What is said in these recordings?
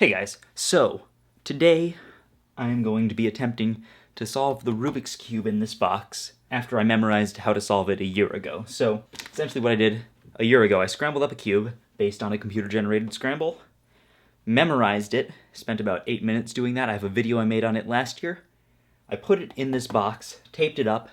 Hey guys, so today I'm going to be attempting to solve the Rubik's Cube in this box after I memorized how to solve it a year ago. So essentially what I did a year ago, I scrambled up a cube based on a computer-generated scramble, memorized it, spent about 8 minutes doing that. I have a video I made on it last year. I put it in this box, taped it up,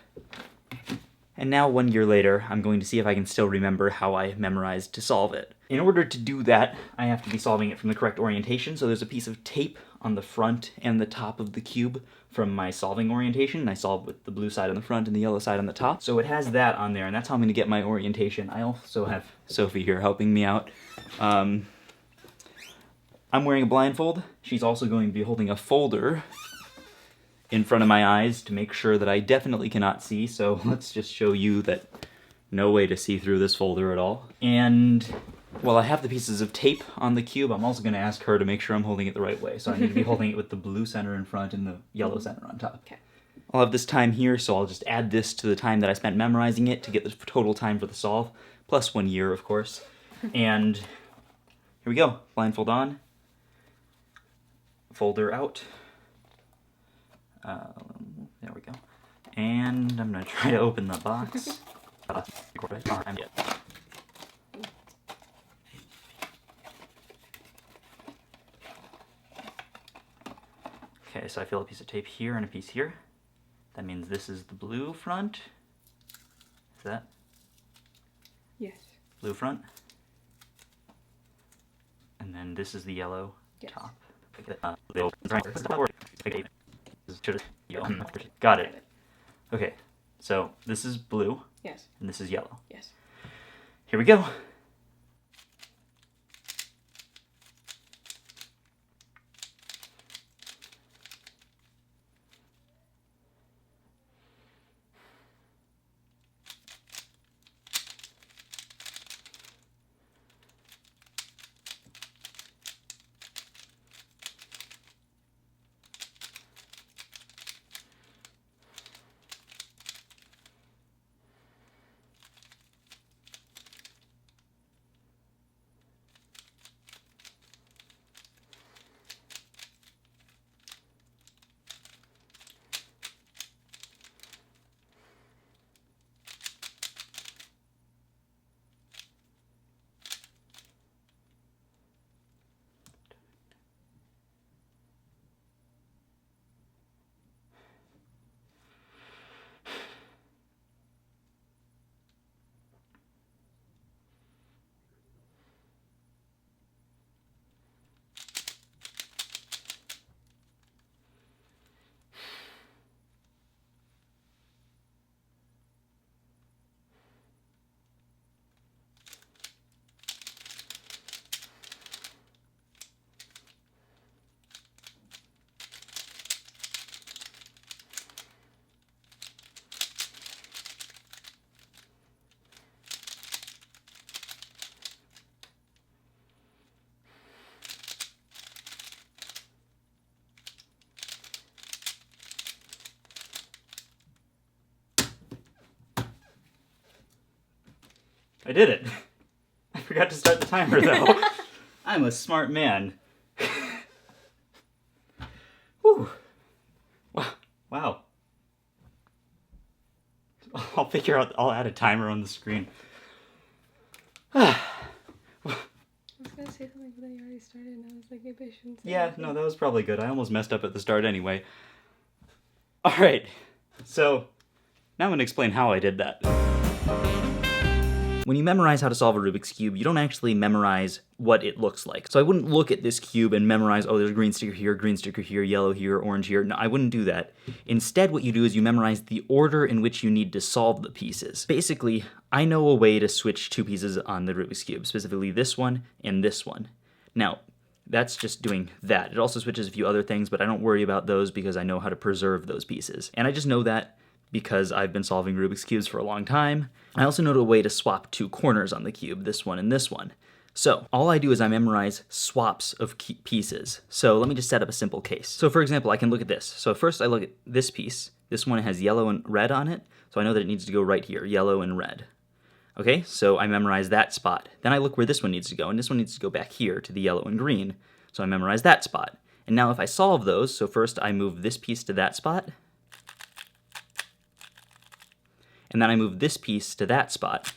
and now 1 year later, I'm going to see if I can still remember how I memorized to solve it. In order to do that, I have to be solving it from the correct orientation, so there's a piece of tape on the front and the top of the cube from my solving orientation. I solved with the blue side on the front and the yellow side on the top. So it has that on there, and that's how I'm going to get my orientation. I also have Sophie here helping me out. I'm wearing a blindfold. She's also going to be holding a folder in front of my eyes to make sure that I definitely cannot see, so let's just show you that no way to see through this folder at all. And while I have the pieces of tape on the cube, I'm also going to ask her to make sure I'm holding it the right way, so I need to be holding it with the blue center in front and the yellow center on top. Okay. I'll have this time here, so I'll just add this to the time that I spent memorizing it to get the total time for the solve, plus 1 year, of course. And here we go. Blindfold on. Folder out. There we go. And I'm going to try to open the box. Okay, so I feel a piece of tape here and a piece here. That means this is the blue front. Is that? Yes. Blue front. And then this is the yellow top. Got it. Okay, so this is blue. Yes. And this is yellow. Yes. Here we go. I did it. I forgot to start the timer though. I'm a smart man. Whew. Wow. I'll figure out, I'll add a timer on the screen. I was gonna say something, but then you already started, and I was like, maybe I shouldn't say Yeah, anything. no, that was probably good. I almost messed up at the start anyway. Alright, so now I'm going to explain how I did that. When you memorize how to solve a Rubik's Cube, you don't actually memorize what it looks like. So I wouldn't look at this cube and memorize, oh, there's a green sticker here, yellow here, orange here. No, I wouldn't do that. Instead, what you do is you memorize the order in which you need to solve the pieces. Basically, I know a way to switch two pieces on the Rubik's Cube, specifically this one and this one. Now, that's just doing that. It also switches a few other things, but I don't worry about those because I know how to preserve those pieces. And I just know that because I've been solving Rubik's Cubes for a long time. I also know a way to swap two corners on the cube, this one and this one. So all I do is I memorize swaps of pieces. So let me just set up a simple case. So for example, I can look at this. So first I look at this piece. This one has yellow and red on it, so I know that it needs to go right here, yellow and red. Okay, so I memorize that spot. Then I look where this one needs to go, and this one needs to go back here to the yellow and green. So I memorized that spot. And now if I solve those, so first I move this piece to that spot, and then I move this piece to that spot.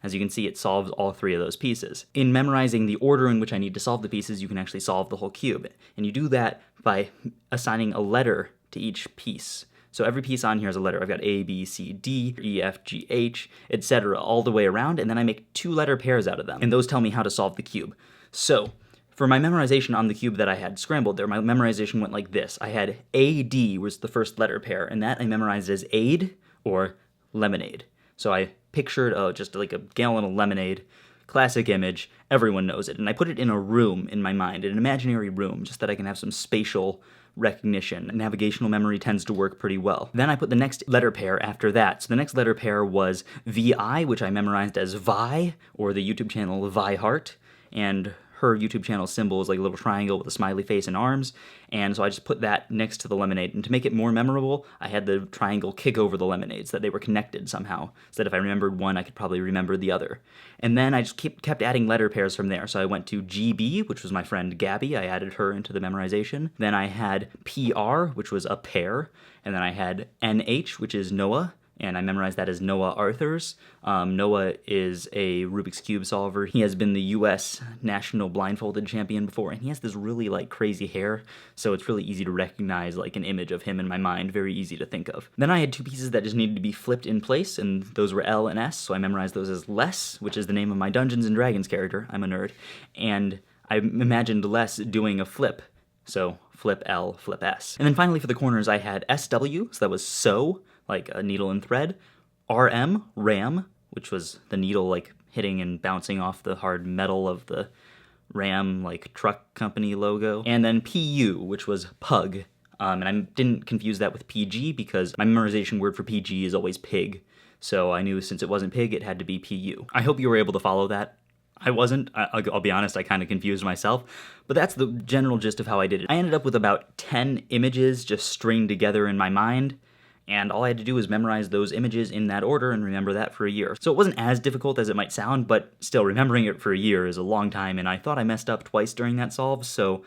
As you can see, it solves all three of those pieces. In memorizing the order in which I need to solve the pieces, you can actually solve the whole cube. And you do that by assigning a letter to each piece. So every piece on here is a letter. I've got A, B, C, D, E, F, G, H, etc. all the way around, and then I make 2 letter pairs out of them. And those tell me how to solve the cube. So for my memorization on the cube that I had scrambled there, my memorization went like this. I had AD was the first letter pair, and that I memorized as aid or lemonade. So I pictured just like a gallon of lemonade, classic image, everyone knows it, and I put it in a room in my mind, an imaginary room, just that I can have some spatial recognition. Navigational memory tends to work pretty well. Then I put the next letter pair after that. So the next letter pair was VI, which I memorized as Vi, or the YouTube channel Vi Heart, and her YouTube channel symbol is like a little triangle with a smiley face and arms, and so I just put that next to the lemonade, and to make it more memorable, I had the triangle kick over the lemonade so that they were connected somehow, so that if I remembered one, I could probably remember the other. And then I just kept adding letter pairs from there, so I went to GB, which was my friend Gabby, I added her into the memorization. Then I had PR, which was a pair, and then I had NH, which is Noah, and I memorized that as Noah Arthurs. Noah is a Rubik's Cube solver. He has been the US National Blindfolded champion before, and he has this really like crazy hair, so it's really easy to recognize like an image of him in my mind, very easy to think of. Then I had 2 pieces that just needed to be flipped in place, and those were L and S, so I memorized those as Les, which is the name of my Dungeons & Dragons character, I'm a nerd, and I imagined Les doing a flip, so flip L, flip S. And then finally for the corners I had SW, so that was sew, like a needle and thread, RM, ram, which was the needle like hitting and bouncing off the hard metal of the ram like truck company logo, and then PU, which was pug, and I didn't confuse that with PG because my memorization word for PG is always pig, so I knew since it wasn't pig it had to be PU. I hope you were able to follow that. I wasn't. I'll be honest, I kind of confused myself, but that's the general gist of how I did it. I ended up with about 10 images just stringed together in my mind, and all I had to do was memorize those images in that order and remember that for a year. So it wasn't as difficult as it might sound, but still, remembering it for a year is a long time, and I thought I messed up twice during that solve, so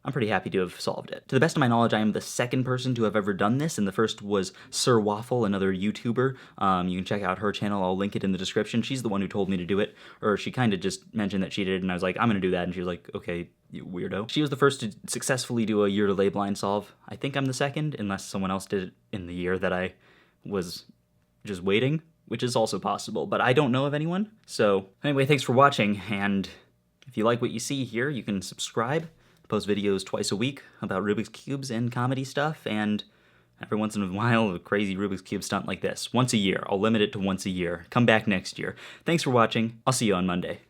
I'm pretty happy to have solved it. To the best of my knowledge, I am the second person to have ever done this, and the first was Sir Waffle, another YouTuber. You can check out her channel, I'll link it in the description. She's the one who told me to do it, or she kind of just mentioned that she did, and I was like, I'm gonna do that, and she was like, okay, you weirdo. She was the first to successfully do a year-delay blind solve. I think I'm the second, unless someone else did it in the year that I was just waiting, which is also possible, but I don't know of anyone. So anyway, thanks for watching, and if you like what you see here, you can subscribe. Post videos twice a week about Rubik's Cubes and comedy stuff, and every once in a while a crazy Rubik's Cube stunt like this. Once a year. I'll limit it to once a year. Come back next year. Thanks for watching. I'll see you on Monday.